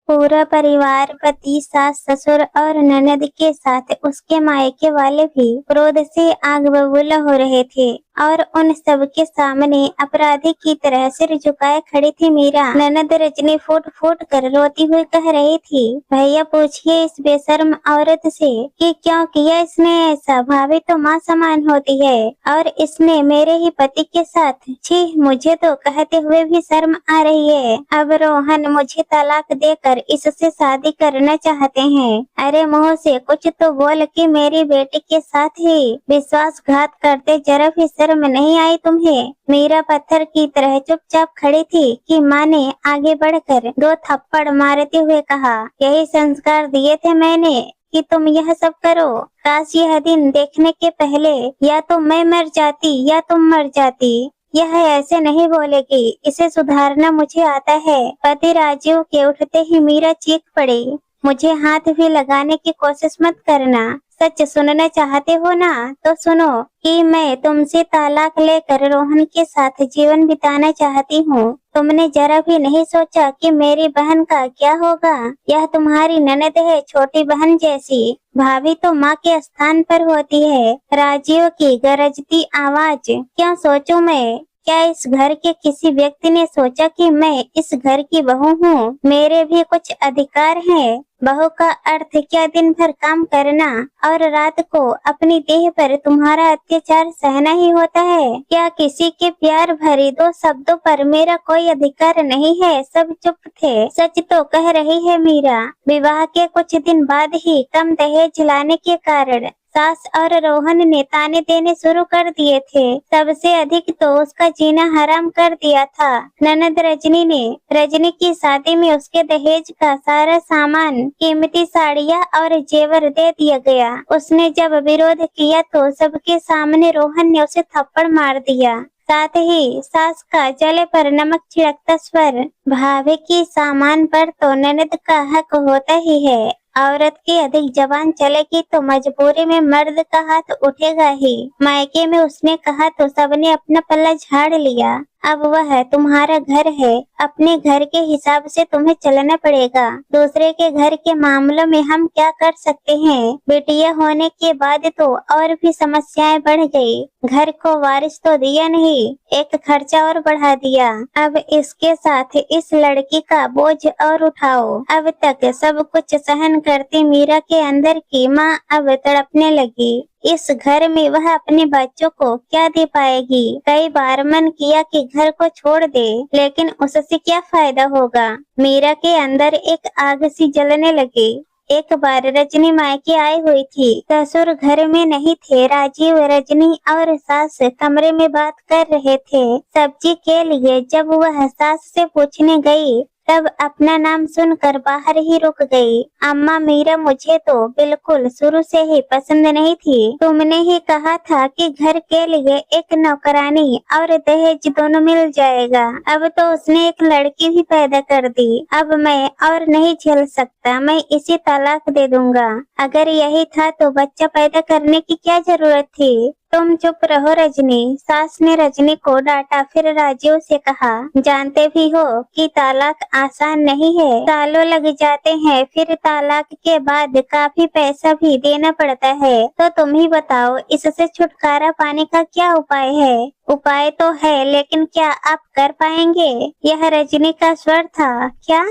पूरा परिवार, पति, सास, ससुर और ननद के साथ उसके मायके वाले भी क्रोध से आग बबूला हो रहे थे और उन सब के सामने अपराधी की तरह सिर झुकाए खड़ी थी मीरा। ननद रजनी फूट फूट कर रोती हुई कह रही थी, भैया पूछिए इस बेशर्म औरत से कि क्यों किया इसने ऐसा। भाभी तो माँ समान होती है और इसने मेरे ही पति के साथ, छी, मुझे तो कहते हुए भी शर्म आ रही है। अब रोहन मुझे तलाक देकर इससे शादी करना चाहते हैं। अरे मुंह से कुछ तो बोल कि मेरी बेटी के साथ ही विश्वासघात करते जरा भी शर्म नहीं आई तुम्हें। मीरा पत्थर की तरह चुपचाप खड़ी थी कि माँ ने आगे बढ़कर 2 थप्पड़ मारते हुए कहा, यही संस्कार दिए थे मैंने कि तुम यह सब करो। काश यह दिन देखने के पहले या तो मैं मर जाती या तुम मर जाती। यह ऐसे नहीं बोलेगी, इसे सुधारना मुझे आता है। पति राजीव के उठते ही मीरा चीख पड़ी, मुझे हाथ भी लगाने की कोशिश मत करना। सच सुनना चाहते हो ना तो सुनो कि मैं तुमसे तालाक लेकर रोहन के साथ जीवन बिताना चाहती हूँ। तुमने जरा भी नहीं सोचा कि मेरी बहन का क्या होगा। यह तुम्हारी ननद है, छोटी बहन जैसी। भाभी तो माँ के स्थान पर होती है। राजीव की गरजती आवाज, क्या सोचूं मैं? क्या इस घर के किसी व्यक्ति ने सोचा कि मैं इस घर की बहू हूँ? मेरे भी कुछ अधिकार हैं। बहू का अर्थ क्या दिन भर काम करना और रात को अपनी देह पर तुम्हारा अत्याचार सहना ही होता है? क्या किसी के प्यार भरी 2 शब्दों पर मेरा कोई अधिकार नहीं है? सब चुप थे। सच तो कह रही है मीरा। विवाह के कुछ दिन बाद ही कम दहेज लाने के कारण सास और रोहन ने ताने देने शुरू कर दिए थे। सबसे अधिक तो उसका जीना हराम कर दिया था ननद रजनी ने। रजनी की शादी में उसके दहेज का सारा सामान, कीमती साड़ियाँ और जेवर दे दिया गया। उसने जब विरोध किया तो सबके सामने रोहन ने उसे थप्पड़ मार दिया। साथ ही सास का जले पर नमक छिड़कता स्वर, भाभी की सामान पर तो ननद का हक होता ही है। औरत की अधिक जबान चलेगी तो मजबूरी में मर्द का हाथ उठेगा ही। मायके में उसने कहा तो सबने अपना पल्ला झाड़ लिया। अब वह तुम्हारा घर है, अपने घर के हिसाब से तुम्हें चलना पड़ेगा। दूसरे के घर के मामलों में हम क्या कर सकते हैं? बेटिया होने के बाद तो और भी समस्याएं बढ़ गई। घर को वारिस तो दिया नहीं, एक खर्चा और बढ़ा दिया। अब इसके साथ इस लड़की का बोझ और उठाओ। अब तक सब कुछ सहन करती मीरा के अंदर की माँ अब तड़पने लगी। इस घर में वह अपने बच्चों को क्या दे पाएगी? कई बार मन किया कि घर को छोड़ दे, लेकिन उससे क्या फायदा होगा? मीरा के अंदर एक आग सी जलने लगी। एक बार रजनी मायके आई हुई थी। ससुर घर में नहीं थे। राजीव, रजनी और सास कमरे में बात कर रहे थे सब्जी के लिए। जब वह सास से पूछने गई तब अपना नाम सुनकर बाहर ही रुक गई। अम्मा, मीरा मुझे तो बिल्कुल शुरू से ही पसंद नहीं थी। तुमने ही कहा था कि घर के लिए एक नौकरानी और दहेज दोनों मिल जाएगा। अब तो उसने एक लड़की भी पैदा कर दी। अब मैं और नहीं झेल सकता, मैं इसे तलाक दे दूंगा। अगर यही था तो बच्चा पैदा करने की क्या जरूरत थी? तुम चुप रहो रजनी, सास ने रजनी को डांटा। फिर राजीव से कहा, जानते भी हो कि तालाक आसान नहीं है, सालों लग जाते हैं। फिर तालाक के बाद काफी पैसा भी देना पड़ता है। तो तुम ही बताओ, इससे छुटकारा पाने का क्या उपाय है? उपाय तो है, लेकिन क्या आप कर पाएंगे? यह रजनी का स्वर था। क्या?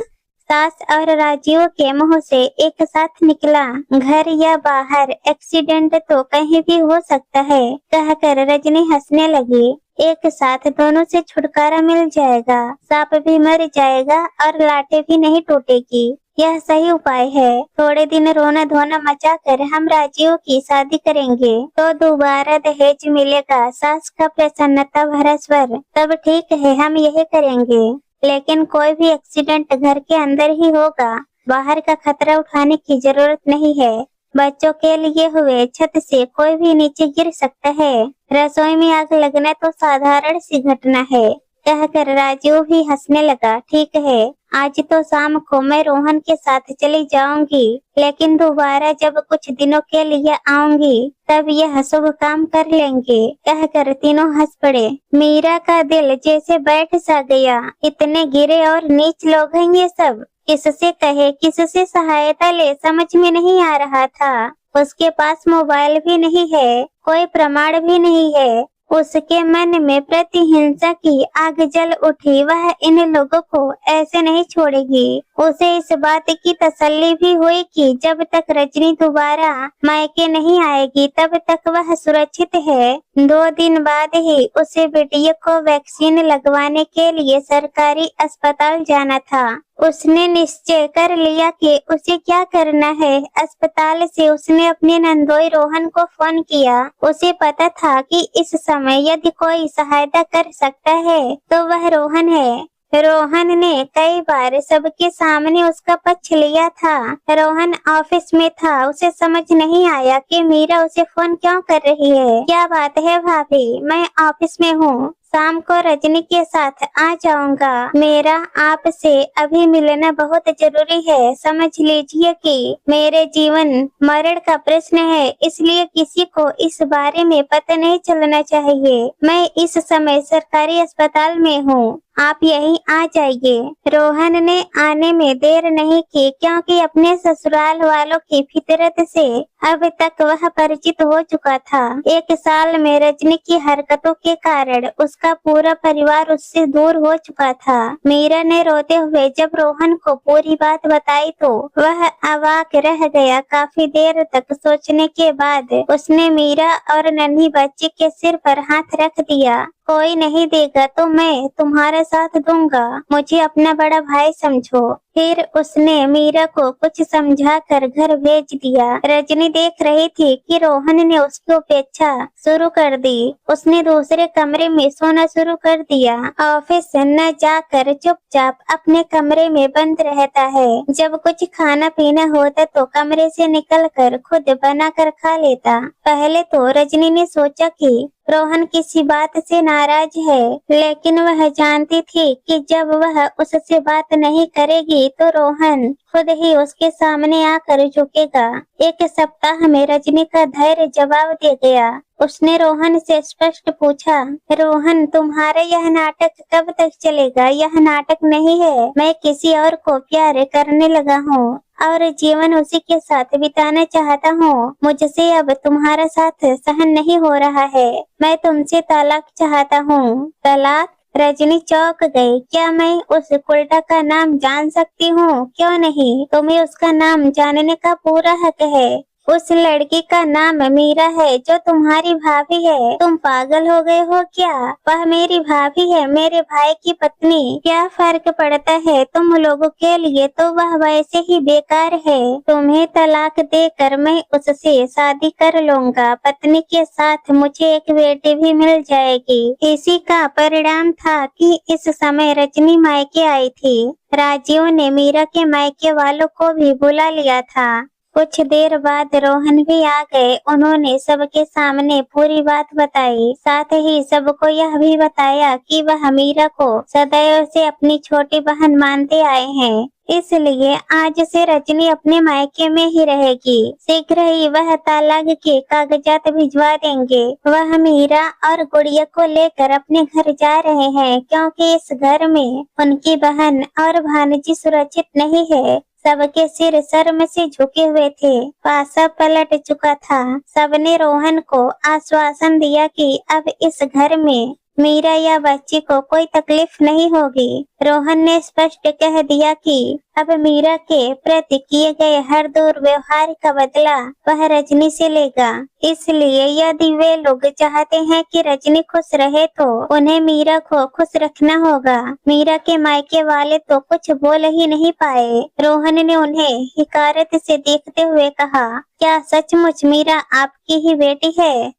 सास और राजीव के मुंह से एक साथ निकला। घर या बाहर, एक्सीडेंट तो कहीं भी हो सकता है, कहकर रजनी हंसने लगी। एक साथ दोनों से छुटकारा मिल जाएगा, सांप भी मर जाएगा और लाठी भी नहीं टूटेगी। यह सही उपाय है। थोड़े दिन रोना धोना मचा कर हम राजीव की शादी करेंगे तो दोबारा दहेज मिलेगा। सास का प्रसन्नता भरा स्वर, तब ठीक है, हम यही करेंगे। लेकिन कोई भी एक्सीडेंट घर के अंदर ही होगा, बाहर का खतरा उठाने की जरूरत नहीं है। बच्चों के लिए हुए छत से कोई भी नीचे गिर सकता है। रसोई में आग लगना तो साधारण सी घटना है, कहकर राजीव भी हंसने लगा। ठीक है, आज तो शाम को मैं रोहन के साथ चली जाऊंगी, लेकिन दोबारा जब कुछ दिनों के लिए आऊंगी तब यह शुभ काम कर लेंगे, कहकर तीनों हंस पड़े। मीरा का दिल जैसे बैठ सा गया। इतने गिरे और नीच लोग हैं ये सब। किससे कहे, किससे सहायता ले, समझ में नहीं आ रहा था। उसके पास मोबाइल भी नहीं है, कोई प्रमाण भी नहीं है। उसके मन में प्रतिहिंसा की आग जल उठी। वह इन लोगों को ऐसे नहीं छोड़ेगी। उसे इस बात की तसल्ली भी हुई कि जब तक रजनी दोबारा मायके नहीं आएगी तब तक वह सुरक्षित है। 2 दिन बाद ही उसे बेटियों को वैक्सीन लगवाने के लिए सरकारी अस्पताल जाना था। उसने निश्चय कर लिया कि उसे क्या करना है। अस्पताल से उसने अपने नंदोई रोहन को फोन किया। उसे पता था कि इस समय यदि कोई सहायता कर सकता है तो वह रोहन है। रोहन ने कई बार सबके सामने उसका पक्ष लिया था। रोहन ऑफिस में था। उसे समझ नहीं आया कि मीरा उसे फोन क्यों कर रही है। क्या बात है भाभी, मैं ऑफिस में हूँ, शाम को रजनी के साथ आ जाऊंगा। मेरा आपसे अभी मिलना बहुत जरूरी है। समझ लीजिए कि मेरे जीवन मरण का प्रश्न है, इसलिए किसी को इस बारे में पता नहीं चलना चाहिए। मैं इस समय सरकारी अस्पताल में हूँ, आप यहीं आ जाइए। रोहन ने आने में देर नहीं की, क्योंकि अपने ससुराल वालों की फितरत से अब तक वह परिचित हो चुका था। 1 साल में रजनी की हरकतों के कारण उसका पूरा परिवार उससे दूर हो चुका था। मीरा ने रोते हुए जब रोहन को पूरी बात बताई तो वह अवाक रह गया। काफी देर तक सोचने के बाद उसने मीरा और नन्ही बच्ची के सिर पर हाथ रख दिया। कोई नहीं देगा तो मैं तुम्हारा साथ दूंगा, मुझे अपना बड़ा भाई समझो। फिर उसने मीरा को कुछ समझा कर घर भेज दिया। रजनी देख रही थी कि रोहन ने उसकी उपेक्षा शुरू कर दी। उसने दूसरे कमरे में सोना शुरू कर दिया। ऑफिस न जाकर चुपचाप अपने कमरे में बंद रहता है। जब कुछ खाना पीना होता तो कमरे से निकलकर खुद बना कर खा लेता। पहले तो रजनी ने सोचा कि रोहन किसी बात से नाराज है, लेकिन वह जानती थी कि जब वह उससे बात नहीं करेगी तो रोहन खुद ही उसके सामने आकर झुकेगा। 1 सप्ताह में रजनी का धैर्य जवाब दे गया। उसने रोहन से स्पष्ट पूछा, रोहन तुम्हारा यह नाटक कब तक चलेगा? यह नाटक नहीं है, मैं किसी और को प्यार करने लगा हूँ और जीवन उसी के साथ बिताना चाहता हूँ। मुझसे अब तुम्हारा साथ सहन नहीं हो रहा है। मैं तुमसे तलाक चाहता हूँ। तलाक? रजनी चौंक गई। क्या मैं उस कुल्टा का नाम जान सकती हूँ? क्यों नहीं, तुम्हें उसका नाम जानने का पूरा हक है। उस लड़की का नाम मीरा है जो तुम्हारी भाभी है। तुम पागल हो गए हो क्या? वह मेरी भाभी है, मेरे भाई की पत्नी। क्या फर्क पड़ता है तुम लोगों के लिए? तो वह वैसे ही बेकार है। तुम्हें तलाक देकर मैं उससे शादी कर लूंगा। पत्नी के साथ मुझे एक बेटी भी मिल जाएगी। इसी का परिणाम था कि इस समय रजनी मायके आई थी। राजीव ने मीरा के मायके वालों को भी बुला लिया था। कुछ देर बाद रोहन भी आ गए। उन्होंने सबके सामने पूरी बात बताई। साथ ही सबको यह भी बताया कि वह मीरा को सदैव से अपनी छोटी बहन मानते आए हैं, इसलिए आज से रजनी अपने मायके में ही रहेगी। शीघ्र ही वह तलाक के कागजात भिजवा देंगे। वह मीरा और गुड़िया को लेकर अपने घर जा रहे हैं, क्योंकि इस घर में उनकी बहन और भांजी सुरक्षित नहीं है। सबके सिर शर्म से झुके हुए थे। पासा पलट चुका था। सबने रोहन को आश्वासन दिया कि अब इस घर में मीरा या बच्ची को कोई तकलीफ नहीं होगी। रोहन ने स्पष्ट कह दिया कि अब मीरा के प्रति किए गए हर दुर्व्यवहार का बदला वह रजनी से लेगा। इसलिए यदि वे लोग चाहते हैं कि रजनी खुश रहे तो उन्हें मीरा को खुश रखना होगा। मीरा के मायके वाले तो कुछ बोल ही नहीं पाए। रोहन ने उन्हें हिकारत से देखते हुए कहा, क्या सचमुच मीरा आपकी ही बेटी है?